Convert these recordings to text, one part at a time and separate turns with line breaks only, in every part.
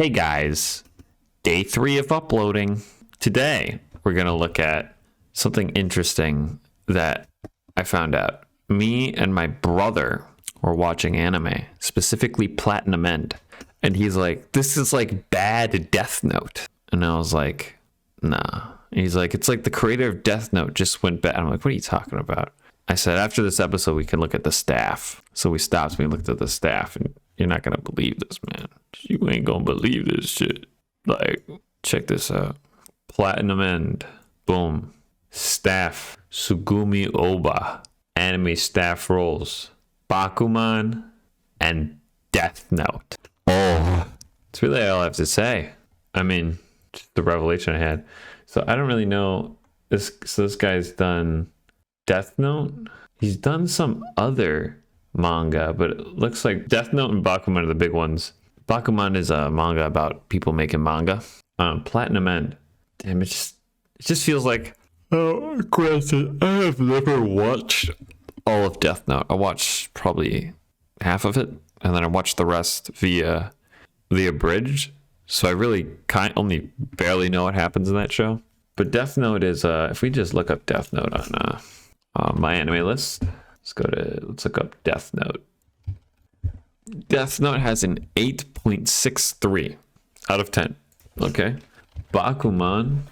Hey guys, day 3 of uploading. Today, we're going to look at something interesting that I found out. Me and my brother were watching anime, specifically Platinum End. And he's like, this is like bad Death Note. And I was like, nah. And he's like, it's like the creator of Death Note just went bad. I'm like, what are you talking about? I said, after this episode, we can look at the staff. So we stopped and we looked at the staff, and you're not going to believe this, man. You ain't going to believe this shit. Like, check this out. Platinum End. Boom. Staff. Sugumi Oba. Anime staff roles. Bakuman and Death Note. Oh. That's really all I have to say. I mean, just the revelation I had. So I don't really know. This guy's done Death Note. He's done some other manga, but it looks like Death Note and Bakuman are the big ones. Bakuman is a manga about people making manga. Platinum End. Damn, it just feels like. Oh, granted, I have never watched all of Death Note. I watched probably half of it, and then I watched the rest via the abridged. So I really only barely know what happens in that show. But Death Note is if we just look up Death Note on my anime list, let's look up Death Note. Death Note has an 8.63 out of 10. Okay. Bakuman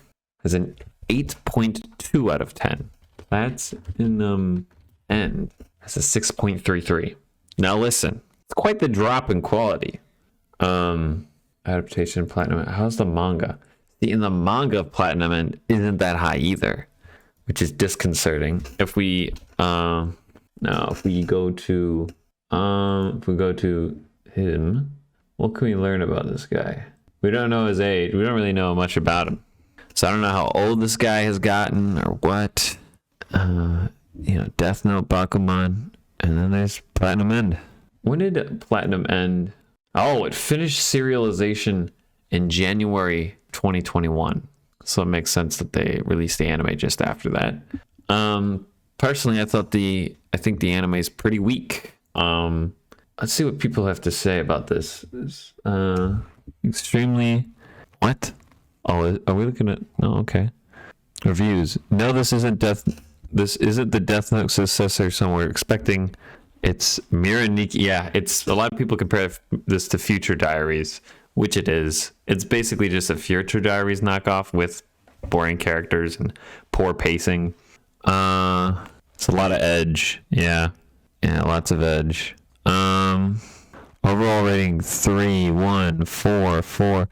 has an 8.2 out of 10. That's in End has a 6.33. Now listen, it's quite the drop in quality. Adaptation Platinum. How's the manga? See, in the manga of Platinum End isn't that high either, which is disconcerting. If we go to him, what can we learn about this guy? We don't know his age. We don't really know much about him. So I don't know how old this guy has gotten or what. Death Note, Bakuman, and then there's Platinum End. When did Platinum End? Oh, it finished serialization in January 2021. So it makes sense that they released the anime just after that. Personally, I think the anime is pretty weak. Let's see what people have to say about this. Extremely. What? Oh, are we looking at? No, okay. Reviews. No, this isn't the Death Note successor. So we're expecting. It's Miraniki. Yeah, it's a lot of people compare this to Future Diaries, which it is. It's basically just a Future Diaries knockoff with boring characters and poor pacing. It's a lot of edge. Yeah, lots of edge. Overall rating 3, 1, 4, 4.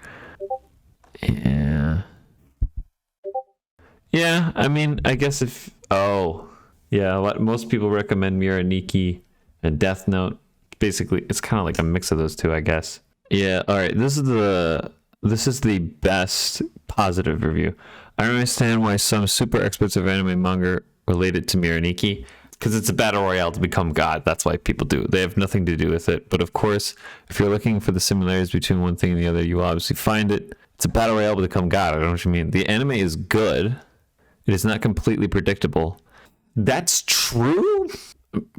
Yeah. I mean, I guess most people recommend Miraniki and Death Note. Basically, it's kind of like a mix of those two, I guess. Yeah. All right. This is the best positive review. I don't understand why some super experts of anime manga relate it to Miraniki, because it's a battle royale to become God. That's why people do. They have nothing to do with it. But of course, if you're looking for the similarities between one thing and the other, you will obviously find it. It's a battle royale to become God. I don't know what you mean. The anime is good. It is not completely predictable. That's true.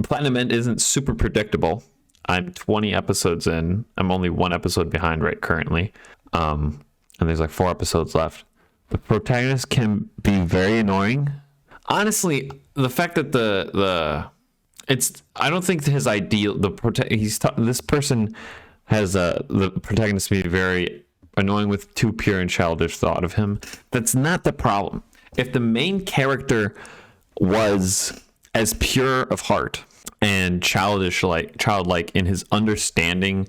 Platinum End isn't super predictable. I'm 20 episodes in. I'm only 1 episode behind currently. And there's like 4 episodes left. The protagonist can be very annoying. Honestly, the fact that I don't think his ideal, this person has the protagonist be very annoying with too pure and childish thought of him. That's not the problem. If the main character was as pure of heart and childlike in his understanding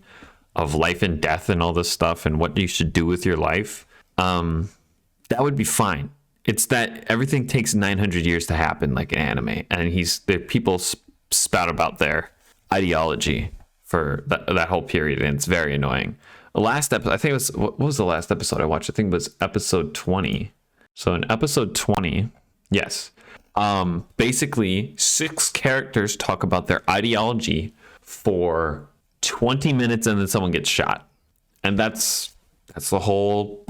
of life and death and all this stuff and what you should do with your life, that would be fine. It's that everything takes 900 years to happen, like an anime, and the people spout about their ideology for that whole period, and it's very annoying. The last episode, I think it was, what was the last episode I watched? I think it was episode 20. So in episode 20, yes, basically 6 characters talk about their ideology for 20 minutes, and then someone gets shot, and that's the whole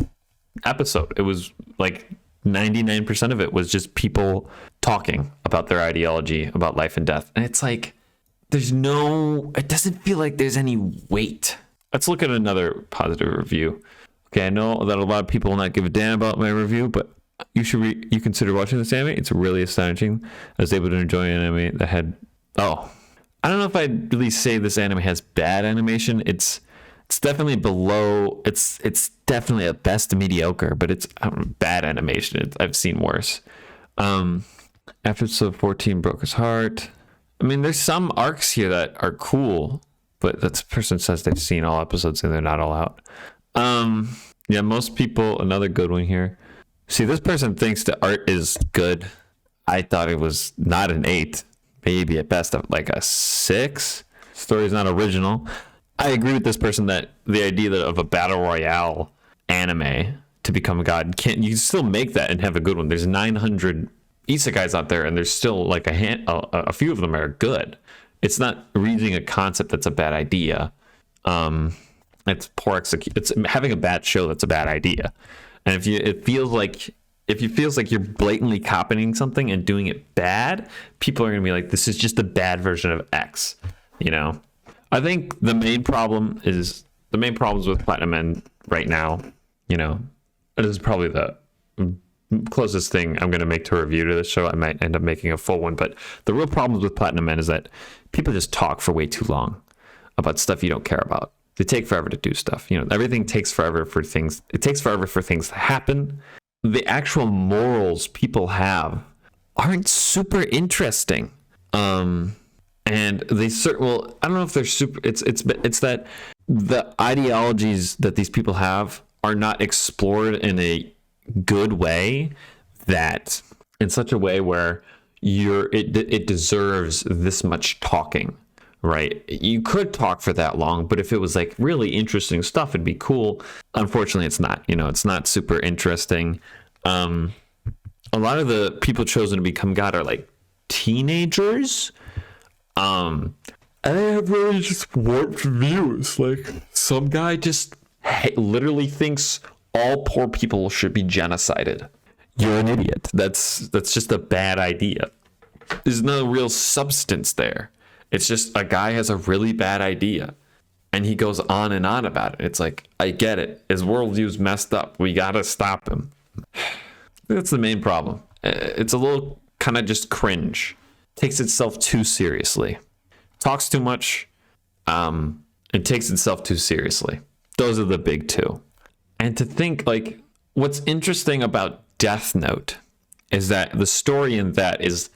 episode. It was like 99% of it was just people talking about their ideology about life and death, and it's like it doesn't feel like there's any weight let's look at another positive review. Okay, I know that a lot of people will not give a damn about my review, but you consider watching this anime. It's really astonishing. I was able to enjoy an anime that had I don't know if I'd really say this anime has bad animation. It's definitely below. It's definitely at best mediocre, but it's bad animation. I've seen worse. Episode 14 broke his heart. I mean, there's some arcs here that are cool, but that person says they've seen all episodes and they're not all out. Yeah, most people. Another good one here. See, this person thinks the art is good. I thought it was not an 8, maybe at best like a 6. Story's not original. I agree with this person that the idea of a battle royale anime to become a god, you can still make that and have a good one. There's 900 isekais out there, and there's still like a few of them are good. It's not reading a concept that's a bad idea. It's poor execution. It's having a bad show that's a bad idea. And if it feels like you're blatantly copying something and doing it bad, people are gonna be like, this is just a bad version of X. You know, I think the main problems with Platinum End right now. You know, it is probably the closest thing I'm gonna make to a review to this show. I might end up making a full one, but the real problems with Platinum End is that people just talk for way too long about stuff you don't care about. They take forever to do stuff. You know, everything takes forever for things. It takes forever for things to happen. The actual morals people have aren't super interesting. And they well, I don't know if they're super. It's that the ideologies that these people have are not explored in a good way. That in such a way where it deserves this much talking. Right. You could talk for that long, but if it was like really interesting stuff, it'd be cool. Unfortunately, it's not. You know, it's not super interesting. A lot of the people chosen to become God are like teenagers. And they have really just warped views. Like some guy just literally thinks all poor people should be genocided. You're an idiot. That's just a bad idea. There's no real substance there. It's just a guy has a really bad idea and he goes on and on about it. It's like, I get it. His worldview's messed up. We got to stop him. That's the main problem. It's a little kind of just cringe. Takes itself too seriously. Talks too much. It takes itself too seriously. Those are the big two. And to think like what's interesting about Death Note is that the story in that is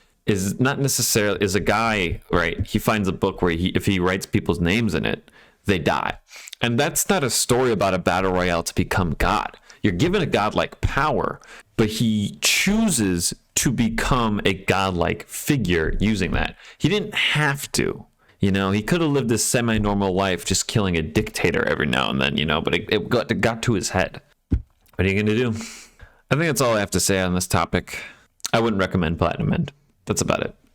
not necessarily is a guy, right? He finds a book where if he writes people's names in it, they die. And that's not a story about a battle royale to become God. You're given a godlike power, but he chooses to become a godlike figure using that. He didn't have to, you know, he could have lived a semi-normal life just killing a dictator every now and then, you know, but it got to his head. What are you going to do? I think that's all I have to say on this topic. I wouldn't recommend Platinum End. That's about it.